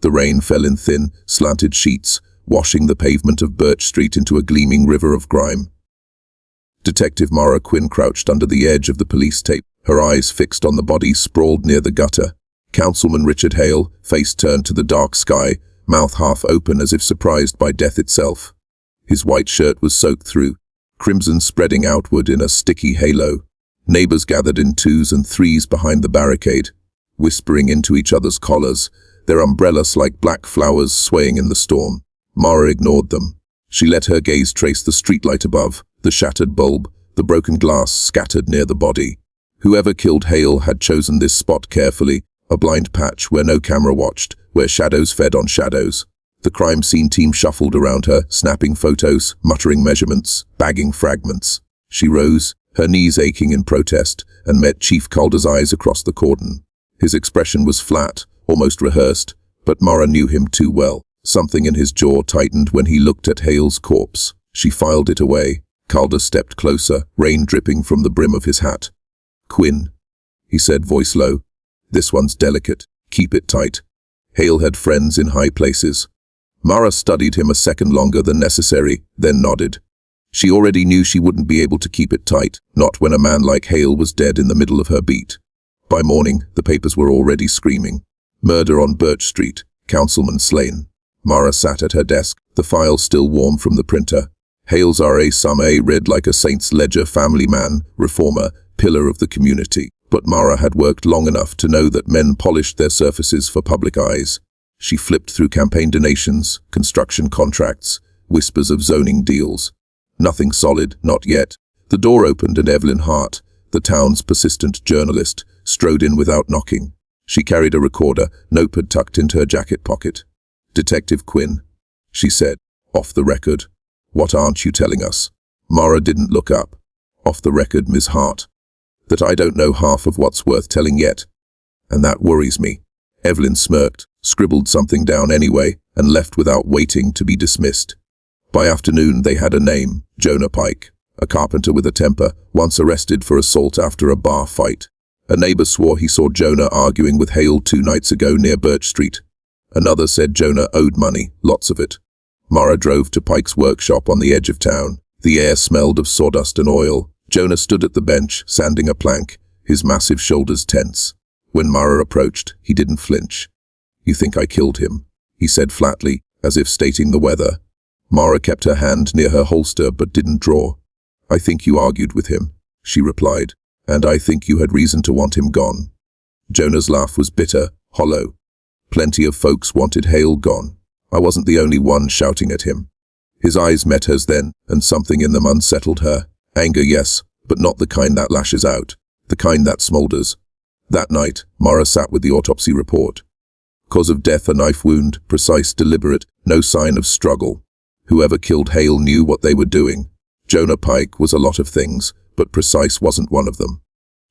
The rain fell in thin, slanted sheets, washing the pavement of Birch Street into a gleaming river of grime. Detective Mara Quinn crouched under the edge of the police tape, her eyes fixed on the body sprawled near the gutter. Councilman Richard Hale, face turned to the dark sky, mouth half open as if surprised by death itself. His white shirt was soaked through, crimson spreading outward in a sticky halo. Neighbors gathered in twos and threes behind the barricade, whispering into each other's collars, their umbrellas like black flowers swaying in the storm. Mara ignored them. She let her gaze trace the streetlight above, the shattered bulb, the broken glass scattered near the body. Whoever killed Hale had chosen this spot carefully, a blind patch where no camera watched, where shadows fed on shadows. The crime scene team shuffled around her, snapping photos, muttering measurements, bagging fragments. She rose, her knees aching in protest, and met Chief Calder's eyes across the cordon. His expression was flat, almost rehearsed, but Mara knew him too well. Something in his jaw tightened when he looked at Hale's corpse. She filed it away. Calder stepped closer, rain dripping from the brim of his hat. "Quinn," he said, voice low. "This one's delicate. Keep it tight." Hale had friends in high places. Mara studied him a second longer than necessary, then nodded. She already knew she wouldn't be able to keep it tight, not when a man like Hale was dead in the middle of her beat. By morning, the papers were already screaming. Murder on Birch Street, councilman slain. Mara sat at her desk, the file still warm from the printer. Hale's R.A. Sum A read like a saint's ledger, family man, reformer, pillar of the community. But Mara had worked long enough to know that men polished their surfaces for public eyes. She flipped through campaign donations, construction contracts, whispers of zoning deals. Nothing solid, not yet. The door opened and Evelyn Hart, the town's persistent journalist, strode in without knocking. She carried a recorder, notepad tucked into her jacket pocket. "Detective Quinn," she said, "off the record. What aren't you telling us?" Mara didn't look up. "Off the record, Ms. Hart. That I don't know half of what's worth telling yet. And that worries me." Evelyn smirked, scribbled something down anyway, and left without waiting to be dismissed. By afternoon they had a name, Jonah Pike, a carpenter with a temper, once arrested for assault after a bar fight. A neighbor swore he saw Jonah arguing with Hale 2 nights ago near Birch Street. Another said Jonah owed money, lots of it. Mara drove to Pike's workshop on the edge of town. The air smelled of sawdust and oil. Jonah stood at the bench, sanding a plank, his massive shoulders tense. When Mara approached, he didn't flinch. "You think I killed him?" he said flatly, as if stating the weather. Mara kept her hand near her holster but didn't draw. "I think you argued with him," she replied, "and I think you had reason to want him gone." Jonah's laugh was bitter, hollow. "Plenty of folks wanted Hale gone. I wasn't the only one shouting at him." His eyes met hers then, and something in them unsettled her. Anger, yes, but not the kind that lashes out, the kind that smolders. That night, Mara sat with the autopsy report. Cause of death, a knife wound, precise, deliberate, no sign of struggle. Whoever killed Hale knew what they were doing. Jonah Pike was a lot of things, but precise wasn't one of them.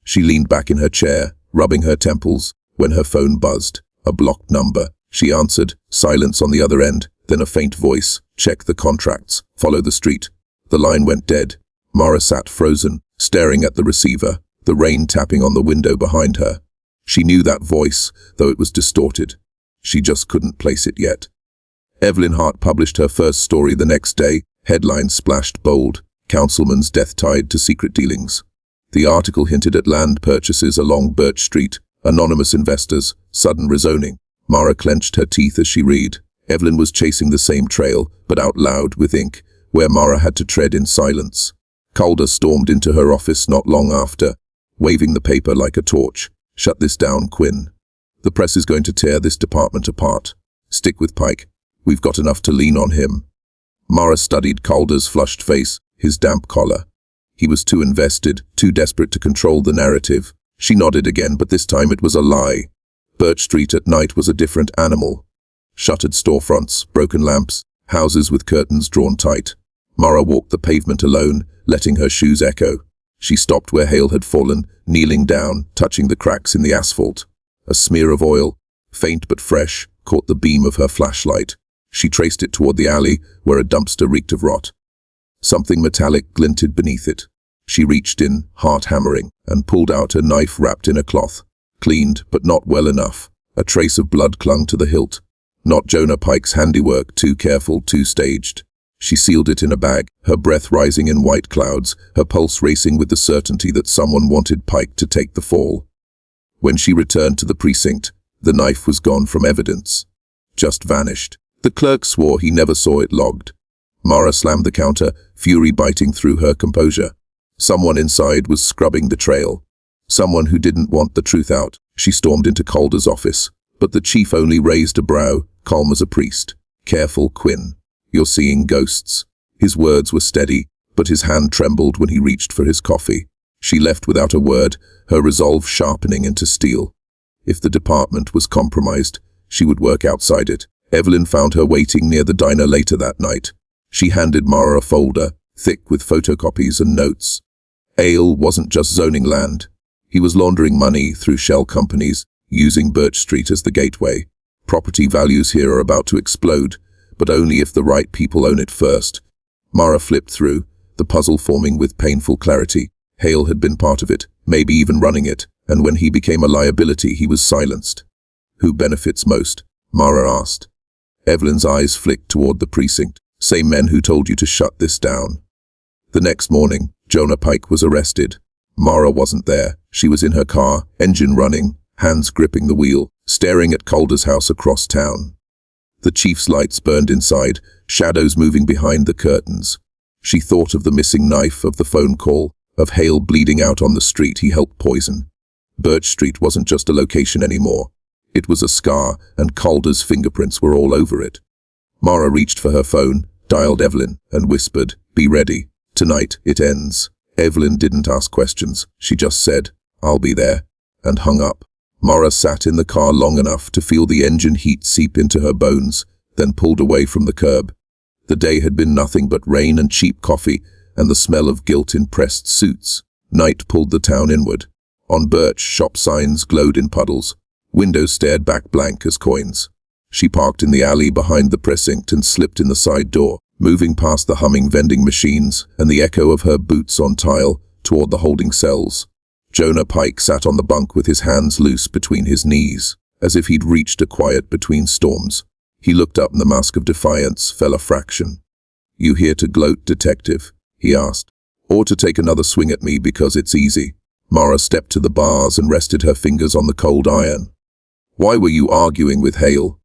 She leaned back in her chair, rubbing her temples, when her phone buzzed. A blocked number. She answered, silence on the other end, then a faint voice. "Check the contracts. Follow the street." The line went dead. Mara sat frozen, staring at the receiver, the rain tapping on the window behind her. She knew that voice, though it was distorted. She just couldn't place it yet. Evelyn Hart published her first story the next day, headlines splashed bold, "Councilman's death tied to secret dealings." The article hinted at land purchases along Birch Street, anonymous investors, sudden rezoning. Mara clenched her teeth as she read. Evelyn was chasing the same trail, but out loud with ink, where Mara had to tread in silence. Calder stormed into her office not long after, waving the paper like a torch. "Shut this down, Quinn. The press is going to tear this department apart. Stick with Pike. We've got enough to lean on him." Mara studied Calder's flushed face, his damp collar. He was too invested, too desperate to control the narrative. She nodded again, but this time it was a lie. Birch Street at night was a different animal. Shuttered storefronts, broken lamps, houses with curtains drawn tight. Mara walked the pavement alone, letting her shoes echo. She stopped where Hale had fallen, kneeling down, touching the cracks in the asphalt. A smear of oil, faint but fresh, caught the beam of her flashlight. She traced it toward the alley, where a dumpster reeked of rot. Something metallic glinted beneath it. She reached in, heart hammering, and pulled out a knife wrapped in a cloth. Cleaned, but not well enough. A trace of blood clung to the hilt. Not Jonah Pike's handiwork, too careful, too staged. She sealed it in a bag, her breath rising in white clouds, her pulse racing with the certainty that someone wanted Pike to take the fall. When she returned to the precinct, the knife was gone from evidence. Just vanished. The clerk swore he never saw it logged. Mara slammed the counter, fury biting through her composure. Someone inside was scrubbing the trail. Someone who didn't want the truth out. She stormed into Calder's office, but the chief only raised a brow, calm as a priest. Careful, Quinn. You're seeing ghosts. His words were steady, but his hand trembled when he reached for his coffee. She left without a word, her resolve sharpening into steel. If the department was compromised, she would work outside it. Evelyn found her waiting near the diner later that night. She handed Mara a folder, thick with photocopies and notes. Ale wasn't just zoning land. He was laundering money through shell companies, using Birch Street as the gateway. Property values here are about to explode, but only if the right people own it first. Mara flipped through, the puzzle forming with painful clarity. Hale had been part of it, maybe even running it, and when he became a liability, he was silenced. Who benefits most? Mara asked. Evelyn's eyes flicked toward the precinct. Same men who told you to shut this down. The next morning, Jonah Pike was arrested. Mara wasn't there. She was in her car, engine running, hands gripping the wheel, staring at Calder's house across town. The chief's lights burned inside, shadows moving behind the curtains. She thought of the missing knife, of the phone call, of Hale bleeding out on the street he helped poison. Birch Street wasn't just a location anymore. It was a scar, and Calder's fingerprints were all over it. Mara reached for her phone, dialed Evelyn, and whispered, "Be ready. Tonight, it ends." Evelyn didn't ask questions. She just said, "I'll be there," and hung up. Mara sat in the car long enough to feel the engine heat seep into her bones, then pulled away from the curb. The day had been nothing but rain and cheap coffee, and the smell of gilt in pressed suits. Night pulled the town inward. On Birch, shop signs glowed in puddles. Windows stared back blank as coins. She parked in the alley behind the precinct and slipped in the side door, moving past the humming vending machines and the echo of her boots on tile toward the holding cells. Jonah Pike sat on the bunk with his hands loose between his knees, as if he'd reached a quiet between storms. He looked up and the mask of defiance fell a fraction. "You here to gloat, detective?" he asked. "Or to take another swing at me because it's easy?" Mara stepped to the bars and rested her fingers on the cold iron. "Why were you arguing with Hale?"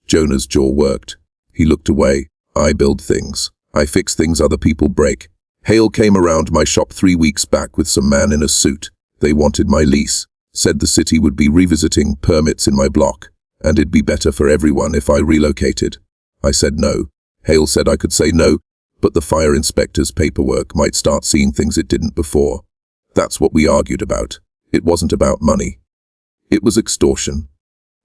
Jonah's jaw worked. He looked away. "I build things. I fix things other people break. Hale came around my shop 3 weeks back with some man in a suit. They wanted my lease. Said the city would be revisiting permits in my block, and it'd be better for everyone if I relocated. I said no. Hale said I could say no, but the fire inspector's paperwork might start seeing things it didn't before. That's what we argued about. It wasn't about money. It was extortion."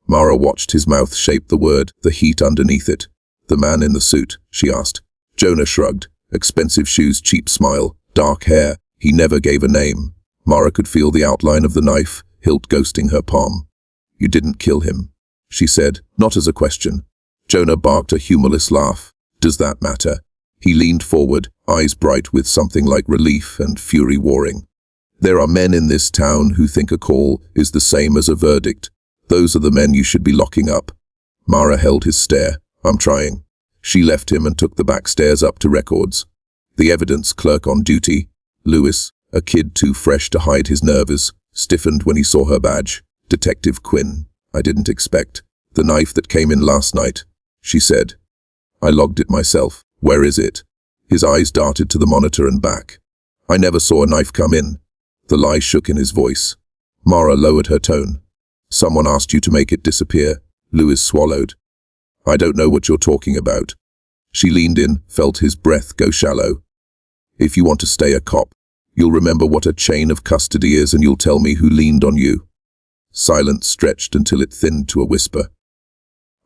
Mara watched his mouth shape the word, the heat underneath it. "The man in the suit?" she asked. Jonah shrugged. Expensive shoes, cheap smile, dark hair. He never gave a name. Mara could feel the outline of the knife, hilt ghosting her palm. "You didn't kill him," she said, not as a question. Jonah barked a humorless laugh. "Does that matter?" He leaned forward, eyes bright with something like relief and fury warring. "There are men in this town who think a call is the same as a verdict. Those are the men you should be locking up." Mara held his stare. "I'm trying." She left him and took the back stairs up to records. The evidence clerk on duty, Lewis, a kid too fresh to hide his nerves, stiffened when he saw her badge. "Detective Quinn, I didn't expect. The knife that came in last night," she said. "I logged it myself. Where is it?" His eyes darted to the monitor and back. "I never saw a knife come in." The lie shook in his voice. Mara lowered her tone. "Someone asked you to make it disappear." Lewis swallowed. "I don't know what you're talking about." She leaned in, felt his breath go shallow. "If you want to stay a cop, you'll remember what a chain of custody is and you'll tell me who leaned on you." Silence stretched until it thinned to a whisper.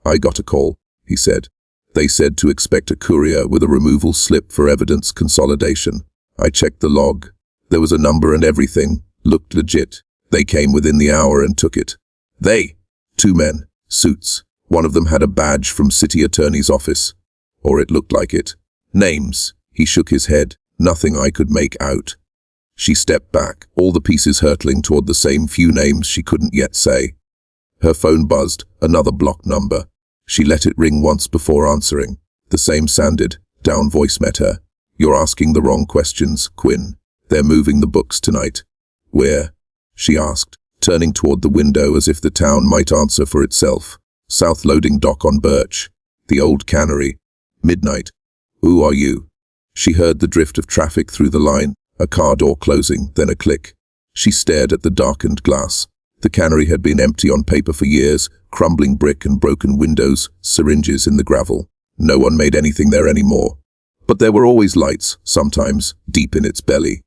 "I got a call," he said. "They said to expect a courier with a removal slip for evidence consolidation. I checked the log. There was a number and everything. Looked legit. They came within the hour and took it." "They?" "2 men, suits. One of them had a badge from city attorney's office. Or it looked like it. Names." He shook his head. "Nothing I could make out." She stepped back, all the pieces hurtling toward the same few names she couldn't yet say. Her phone buzzed, another block number. She let it ring once before answering. The same sanded, down voice met her. "You're asking the wrong questions, Quinn. They're moving the books tonight." "Where?" she asked, turning toward the window as if the town might answer for itself. "South loading dock on Birch. The old cannery. Midnight." "Who are you?" She heard the drift of traffic through the line, a car door closing, then a click. She stared at the darkened glass. The cannery had been empty on paper for years, crumbling brick and broken windows, syringes in the gravel. No one made anything there anymore. But there were always lights, sometimes, deep in its belly.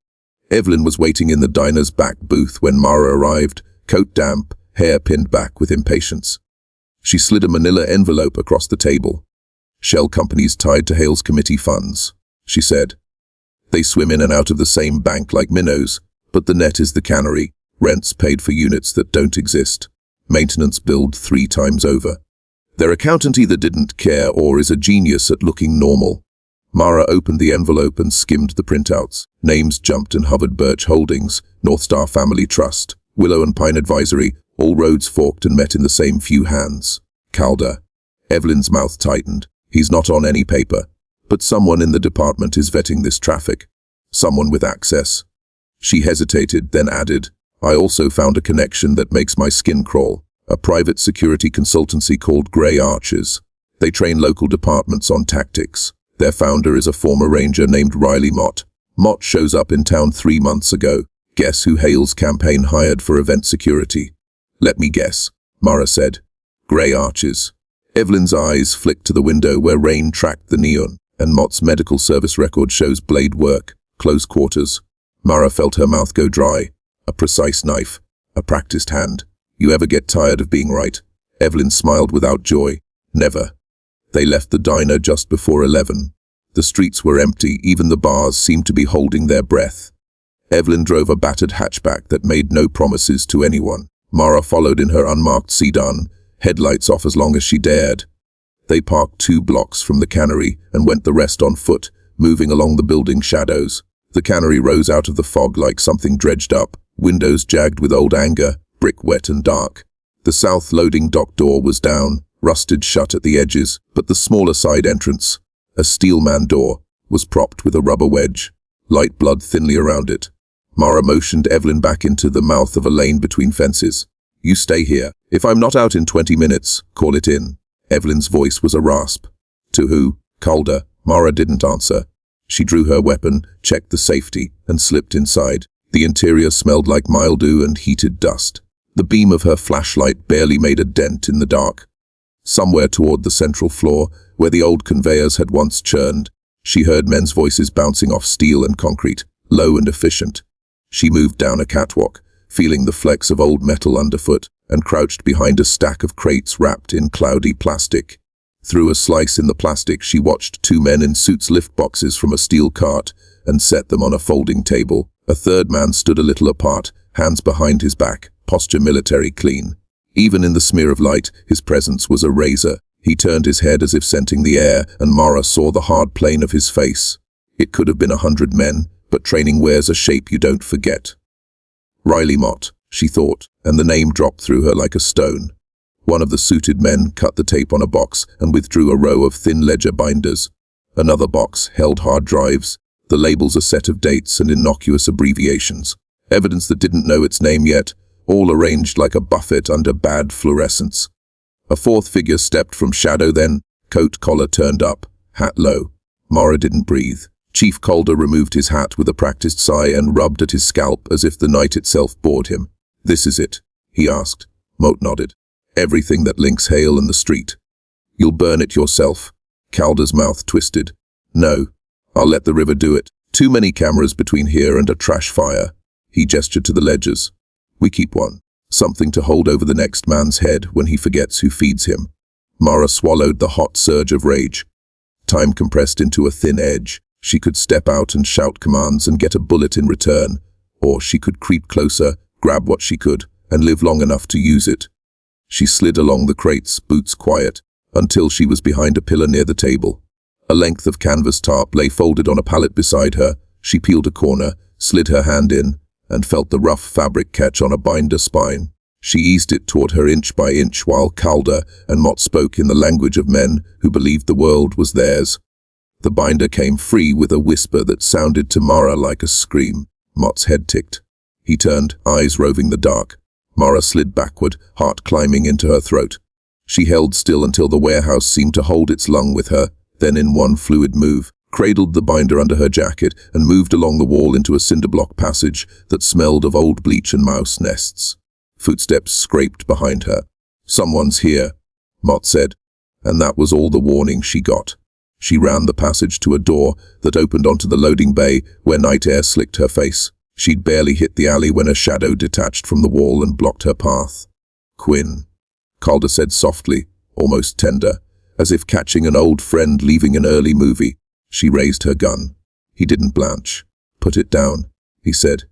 Evelyn was waiting in the diner's back booth when Mara arrived, coat damp, hair pinned back with impatience. She slid a manila envelope across the table. "Shell companies tied to Hale's committee funds," she said. "They swim in and out of the same bank like minnows, but the net is the cannery, rents paid for units that don't exist, maintenance billed 3 times over. Their accountant either didn't care or is a genius at looking normal." Mara opened the envelope and skimmed the printouts. Names jumped and hovered: Birch Holdings, North Star Family Trust, Willow and Pine Advisory. All roads forked and met in the same few hands. Calder. Evelyn's mouth tightened. He's not on any paper. But someone in the department is vetting this traffic. Someone with access. She hesitated, then added, "I also found a connection that makes my skin crawl. A private security consultancy called Grey Archers. They train local departments on tactics. Their founder is a former ranger named Riley Mott. Mott shows up in town 3 months ago. Guess who Hale's campaign hired for event security?" "Let me guess," Mara said. "Grey Archers." Evelyn's eyes flicked to the window where rain tracked the neon, and Mott's medical service record shows blade work, close quarters. Mara felt her mouth go dry. A precise knife, a practiced hand. "You ever get tired of being right?" Evelyn smiled without joy. "Never." They left the diner just before 11. The streets were empty, even the bars seemed to be holding their breath. Evelyn drove a battered hatchback that made no promises to anyone. Mara followed in her unmarked sedan, headlights off as long as she dared. They parked 2 blocks from the cannery and went the rest on foot, moving along the building shadows. The cannery rose out of the fog like something dredged up, windows jagged with old anger, brick wet and dark. The south loading dock door was down, rusted shut at the edges, but the smaller side entrance, a steel man door, was propped with a rubber wedge, light blood thinly around it. Mara motioned Evelyn back into the mouth of a lane between fences. "You stay here. If I'm not out in 20 minutes, call it in." Evelyn's voice was a rasp. "To who?" "Calder." Mara didn't answer. She drew her weapon, checked the safety, and slipped inside. The interior smelled like mildew and heated dust. The beam of her flashlight barely made a dent in the dark. Somewhere toward the central floor, where the old conveyors had once churned, she heard men's voices bouncing off steel and concrete, low and efficient. She moved down a catwalk, feeling the flecks of old metal underfoot, and crouched behind a stack of crates wrapped in cloudy plastic. Through a slice in the plastic, she watched 2 men in suits lift boxes from a steel cart and set them on a folding table. A third man stood a little apart, hands behind his back, posture military clean. Even in the smear of light, his presence was a razor. He turned his head as if scenting the air, and Mara saw the hard plane of his face. It could have been 100 men, but training wears a shape you don't forget. Riley Mott, she thought, and the name dropped through her like a stone. One of the suited men cut the tape on a box and withdrew a row of thin ledger binders. Another box held hard drives, the labels a set of dates and innocuous abbreviations. Evidence that didn't know its name yet, all arranged like a buffet under bad fluorescence. A 4th figure stepped from shadow then, coat collar turned up, hat low. Mara didn't breathe. Chief Calder removed his hat with a practiced sigh and rubbed at his scalp as if the night itself bored him. "This is it?" he asked. Moat nodded. "Everything that links Hale and the street." "You'll burn it yourself." Calder's mouth twisted. "No, I'll let the river do it. Too many cameras between here and a trash fire." He gestured to the ledgers. "We keep one. Something to hold over the next man's head when he forgets who feeds him." Mara swallowed the hot surge of rage. Time compressed into a thin edge. She could step out and shout commands and get a bullet in return, or she could creep closer, grab what she could, and live long enough to use it. She slid along the crates, boots quiet, until she was behind a pillar near the table. A length of canvas tarp lay folded on a pallet beside her. She peeled a corner, slid her hand in, and felt the rough fabric catch on a binder spine. She eased it toward her inch by inch while Calder and Mott spoke in the language of men who believed the world was theirs. The binder came free with a whisper that sounded to Mara like a scream. Mott's head ticked. He turned, eyes roving the dark. Mara slid backward, heart climbing into her throat. She held still until the warehouse seemed to hold its lung with her, then in one fluid move, cradled the binder under her jacket and moved along the wall into a cinder-block passage that smelled of old bleach and mouse nests. Footsteps scraped behind her. "Someone's here," Mott said, and that was all the warning she got. She ran the passage to a door that opened onto the loading bay where night air slicked her face. She'd barely hit the alley when a shadow detached from the wall and blocked her path. "Quinn," Calder said softly, almost tender, as if catching an old friend leaving an early movie. She raised her gun. He didn't blanch. "Put it down," he said.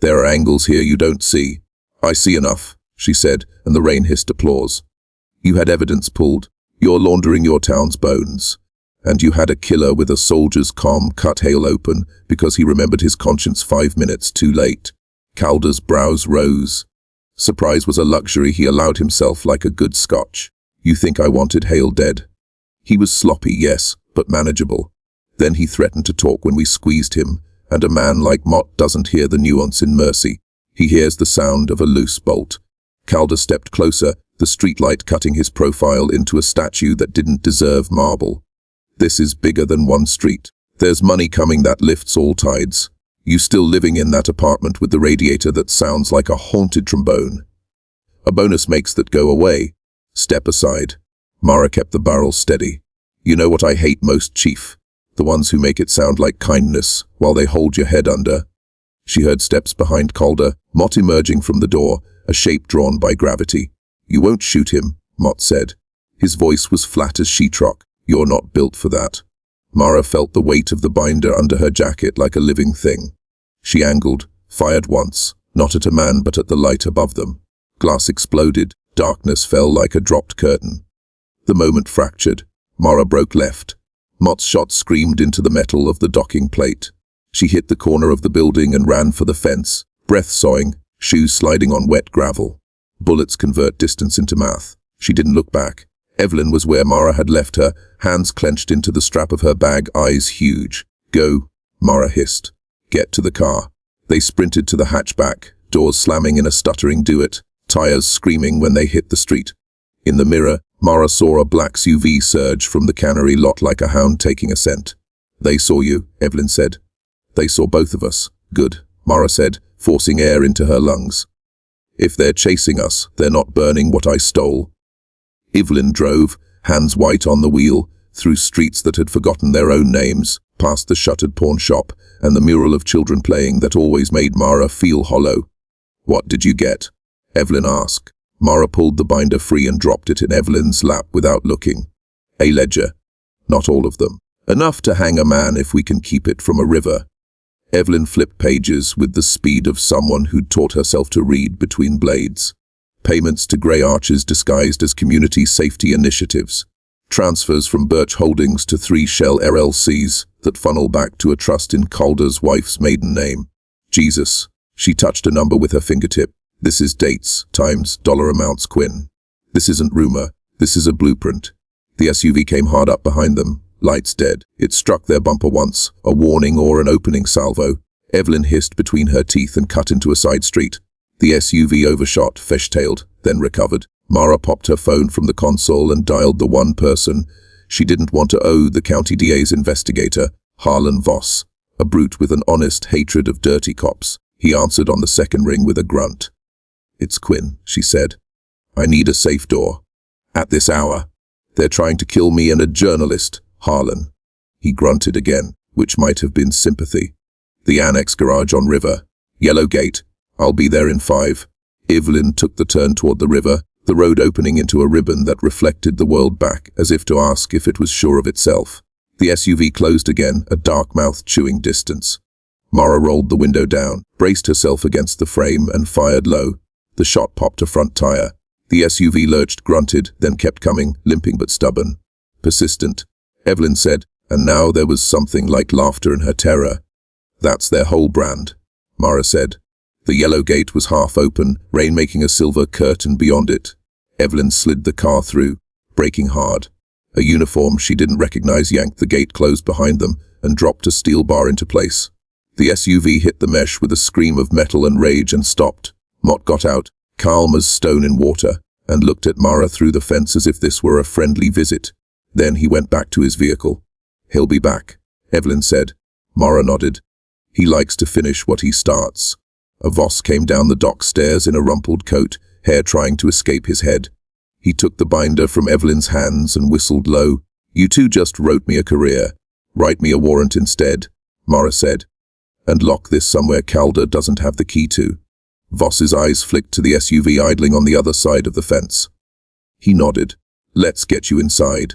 "There are angles here you don't see." "I see enough," she said, and the rain hissed applause. "You had evidence pulled. You're laundering your town's bones. And you had a killer with a soldier's comm cut Hale open because he remembered his conscience 5 minutes too late." Calder's brows rose. Surprise was a luxury he allowed himself like a good Scotch. "You think I wanted Hale dead?" He was sloppy, yes, but manageable. Then he threatened to talk when we squeezed him, and a man like Mott doesn't hear the nuance in mercy. He hears the sound of a loose bolt. Calder stepped closer, the streetlight cutting his profile into a statue that didn't deserve marble. "This is bigger than one street. There's money coming that lifts all tides. You still living in that apartment with the radiator that sounds like a haunted trombone. A bonus makes that go away. Step aside." Mara kept the barrel steady. "You know what I hate most, Chief? The ones who make it sound like kindness while they hold your head under." She heard steps behind Calder, Mott emerging from the door, a shape drawn by gravity. "You won't shoot him," Mott said. His voice was flat as sheetrock. "You're not built for that." Mara felt the weight of the binder under her jacket like a living thing. She angled, fired once, not at a man but at the light above them. Glass exploded, darkness fell like a dropped curtain. The moment fractured. Mara broke left. Mott's shot screamed into the metal of the docking plate. She hit the corner of the building and ran for the fence, breath sawing, shoes sliding on wet gravel. Bullets convert distance into math. She didn't look back. Evelyn was where Mara had left her, hands clenched into the strap of her bag, eyes huge. "Go," Mara hissed. "Get to the car." They sprinted to the hatchback, doors slamming in a stuttering duet, tires screaming when they hit the street. In the mirror, Mara saw a black SUV surge from the cannery lot like a hound taking a scent. "They saw you," Evelyn said. "They saw both of us." "Good," Mara said, forcing air into her lungs. "If they're chasing us, they're not burning what I stole." Evelyn drove, hands white on the wheel, through streets that had forgotten their own names, past the shuttered pawn shop and the mural of children playing that always made Mara feel hollow. "What did you get?" Evelyn asked. Mara pulled the binder free and dropped it in Evelyn's lap without looking. "A ledger. Not all of them. Enough to hang a man if we can keep it from a river." Evelyn flipped pages with the speed of someone who'd taught herself to read between blades. Payments to Grey Arches disguised as community safety initiatives. Transfers from Birch Holdings to 3 Shell LLCs that funnel back to a trust in Calder's wife's maiden name. Jesus. She touched a number with her fingertip. "This is dates, times, dollar amounts, Quinn. This isn't rumor. This is a blueprint." The SUV came hard up behind them, lights dead. It struck their bumper once, a warning or an opening salvo. Evelyn hissed between her teeth and cut into a side street. The SUV overshot, fishtailed, then recovered. Mara popped her phone from the console and dialed the one person she didn't want to owe the county DA's investigator, Harlan Voss, a brute with an honest hatred of dirty cops. He answered on the second ring with a grunt. "It's Quinn," she said. "I need a safe door. At this hour. They're trying to kill me and a journalist, Harlan." He grunted again, which might have been sympathy. "The annex garage on river. Yellow gate. I'll be there in 5. Evelyn took the turn toward the river, the road opening into a ribbon that reflected the world back as if to ask if it was sure of itself. The SUV closed again, a dark mouth chewing distance. Mara rolled the window down, braced herself against the frame and fired low. The shot popped a front tire. The SUV lurched, grunted, then kept coming, limping but stubborn. Persistent, Evelyn said, and now there was something like laughter in her terror. "That's their whole brand," Mara said. The yellow gate was half open, rain making a silver curtain beyond it. Evelyn slid the car through, braking hard. A uniform she didn't recognize yanked the gate closed behind them and dropped a steel bar into place. The SUV hit the mesh with a scream of metal and rage and stopped. Mott got out, calm as stone in water, and looked at Mara through the fence as if this were a friendly visit. Then he went back to his vehicle. "He'll be back," Evelyn said. Mara nodded. "He likes to finish what he starts." A Voss came down the dock stairs in a rumpled coat, hair trying to escape his head. He took the binder from Evelyn's hands and whistled low. "You two just wrote me a career. Write me a warrant instead," Mara said. "And lock this somewhere Calder doesn't have the key to." Voss's eyes flicked to the SUV idling on the other side of the fence. He nodded. "Let's get you inside."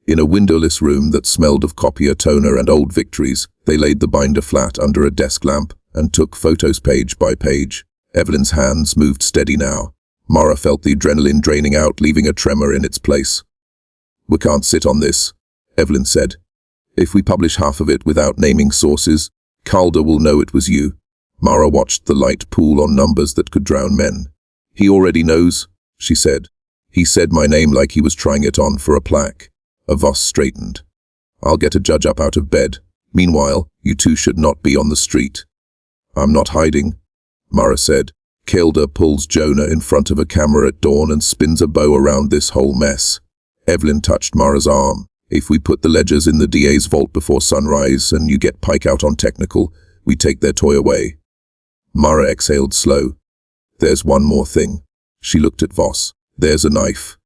In a windowless room that smelled of copier toner and old victories, they laid the binder flat under a desk lamp and took photos page by page. Evelyn's hands moved steady now. Mara felt the adrenaline draining out, leaving a tremor in its place. "We can't sit on this," Evelyn said. "If we publish half of it without naming sources, Calder will know it was you." Mara watched the light pool on numbers that could drown men. "He already knows," she said. "He said my name like he was trying it on for a plaque." A Voss straightened. "I'll get a judge up out of bed. Meanwhile, you two should not be on the street." "I'm not hiding," Mara said. "Calder pulls Jonah in front of a camera at dawn and spins a bow around this whole mess." Evelyn touched Mara's arm. "If we put the ledgers in the DA's vault before sunrise and you get Pike out on technical, we take their toy away." Mara exhaled slow. "There's one more thing." She looked at Voss. "There's a knife.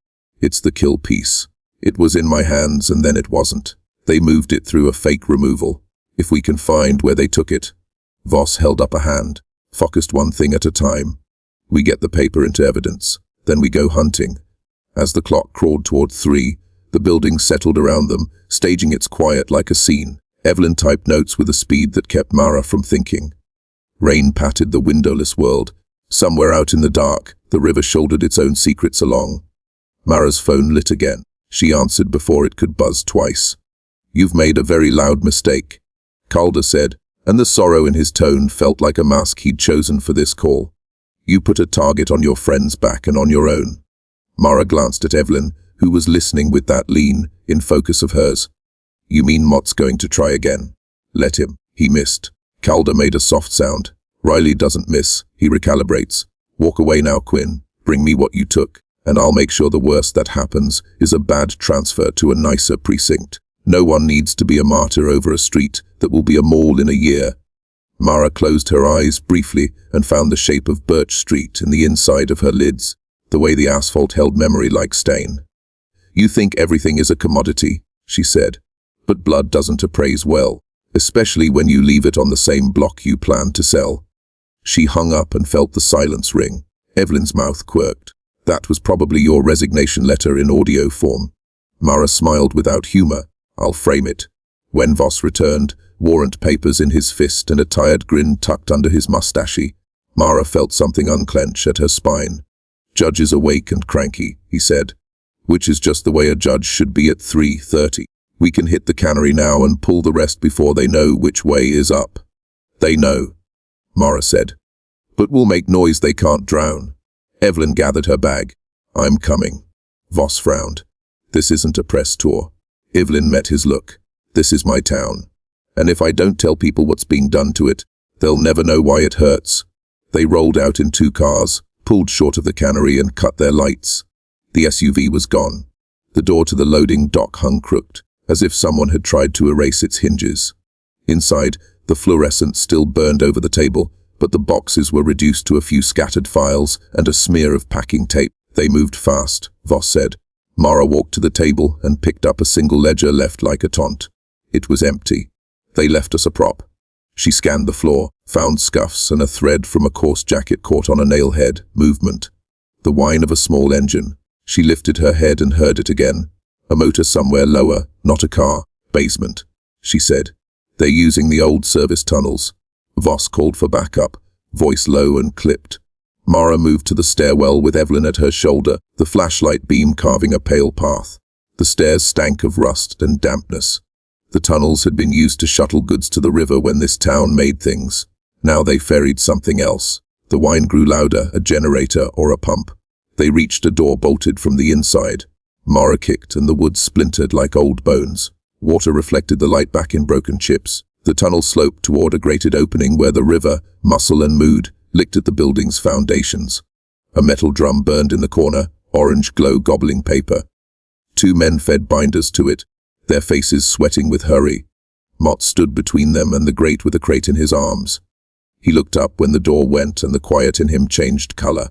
It's the kill piece. It was in my hands and then it wasn't. They moved it through a fake removal. If we can find where they took it." Voss held up a hand. "Focused one thing at a time. We get the paper into evidence. Then we go hunting." As the clock crawled toward 3, the building settled around them, staging its quiet like a scene. Evelyn typed notes with a speed that kept Mara from thinking. Rain patted the windowless world. Somewhere out in the dark, the river shouldered its own secrets along. Mara's phone lit again. She answered before it could buzz twice. "You've made a very loud mistake," Calder said, and the sorrow in his tone felt like a mask he'd chosen for this call. "You put a target on your friend's back and on your own." Mara glanced at Evelyn, who was listening with that lean, in focus of hers. "You mean Mott's going to try again?" "Let him. He missed." Calder made a soft sound. "Riley doesn't miss. He recalibrates. Walk away now, Quinn. Bring me what you took, and I'll make sure the worst that happens is a bad transfer to a nicer precinct. No one needs to be a martyr over a street that will be a mall in a year." Mara closed her eyes briefly and found the shape of Birch Street in the inside of her lids, the way the asphalt held memory like stain. "You think everything is a commodity," she said, "but blood doesn't appraise well, especially when you leave it on the same block you plan to sell." She hung up and felt the silence ring. Evelyn's mouth quirked. "That was probably your resignation letter in audio form." Mara smiled without humor. "I'll frame it." When Voss returned, warrant papers in his fist and a tired grin tucked under his mustache, Mara felt something unclench at her spine. "Judge is awake and cranky," he said, "which is just the way a judge should be at 3:30. We can hit the cannery now and pull the rest before they know which way is up." "They know," Mara said. "But we'll make noise they can't drown." Evelyn gathered her bag. "I'm coming." Voss frowned. "This isn't a press tour." Evelyn met his look. "This is my town. And if I don't tell people what's being done to it, they'll never know why it hurts." They rolled out in 2 cars, pulled short of the cannery and cut their lights. The SUV was gone. The door to the loading dock hung crooked, as if someone had tried to erase its hinges. Inside, the fluorescent still burned over the table, but the boxes were reduced to a few scattered files and a smear of packing tape. "They moved fast," Voss said. Mara walked to the table and picked up a single ledger left like a taunt. It was empty. "They left us a prop." She scanned the floor, found scuffs and a thread from a coarse jacket caught on a nail head. Movement. The whine of a small engine. She lifted her head and heard it again. A motor somewhere lower, not a car. "Basement," she said. "They're using the old service tunnels." Voss called for backup, voice low and clipped. Mara moved to the stairwell with Evelyn at her shoulder, the flashlight beam carving a pale path. The stairs stank of rust and dampness. The tunnels had been used to shuttle goods to the river when this town made things. Now they ferried something else. The whine grew louder, a generator or a pump. They reached a door bolted from the inside. Mara kicked and the wood splintered like old bones. Water reflected the light back in broken chips. The tunnel sloped toward a grated opening where the river, muscle and mood, licked at the building's foundations. A metal drum burned in the corner, orange glow gobbling paper. Two men fed binders to it, their faces sweating with hurry. Mott stood between them and the grate with a crate in his arms. He looked up when the door went and the quiet in him changed color.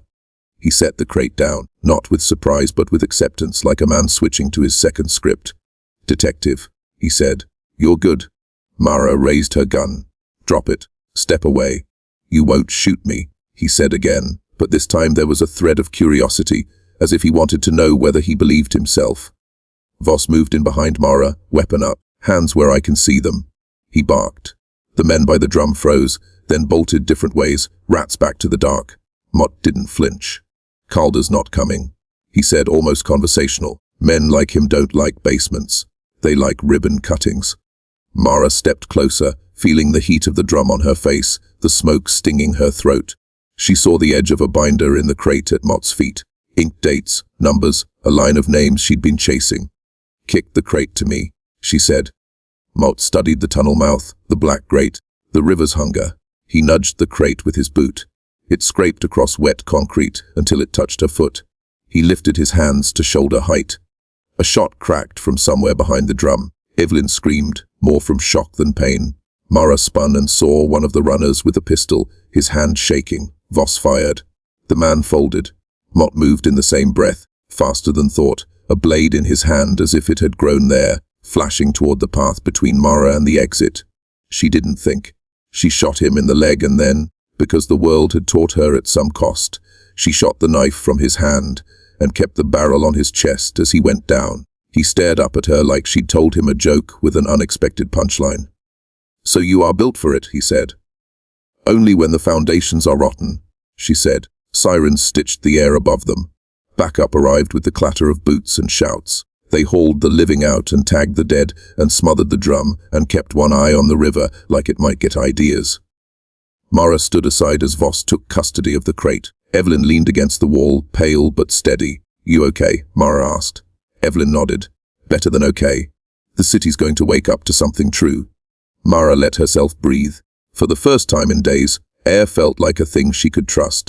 He set the crate down, not with surprise but with acceptance, like a man switching to his second script. "Detective," he said. "You're good." Mara raised her gun. "Drop it. Step away." "You won't shoot me," he said again, but this time there was a thread of curiosity, as if he wanted to know whether he believed himself. Voss moved in behind Mara, weapon up, hands where I can see them. He barked. The men by the drum froze, then bolted different ways, rats back to the dark. Mott didn't flinch. "Calder's not coming," he said, almost conversational. "Men like him don't like basements. They like ribbon cuttings." Mara stepped closer, feeling the heat of the drum on her face, the smoke stinging her throat. She saw the edge of a binder in the crate at Mott's feet. Inked dates, numbers, a line of names she'd been chasing. "Kick the crate to me," she said. Mott studied the tunnel mouth, the black grate, the river's hunger. He nudged the crate with his boot. It scraped across wet concrete until it touched her foot. He lifted his hands to shoulder height. A shot cracked from somewhere behind the drum. Evelyn screamed, more from shock than pain. Mara spun and saw one of the runners with a pistol, his hand shaking. Voss fired. The man folded. Mott moved in the same breath, faster than thought, a blade in his hand as if it had grown there, flashing toward the path between Mara and the exit. She didn't think. She shot him in the leg and then, because the world had taught her at some cost, she shot the knife from his hand and kept the barrel on his chest as he went down. He stared up at her like she'd told him a joke with an unexpected punchline. "So you are built for it," he said. "Only when the foundations are rotten," she said. Sirens stitched the air above them. Backup arrived with the clatter of boots and shouts. They hauled the living out and tagged the dead and smothered the drum and kept one eye on the river like it might get ideas. Mara stood aside as Voss took custody of the crate. Evelyn leaned against the wall, pale but steady. "You okay?" Mara asked. Evelyn nodded. "Better than okay. The city's going to wake up to something true." Mara let herself breathe. For the first time in days, air felt like a thing she could trust.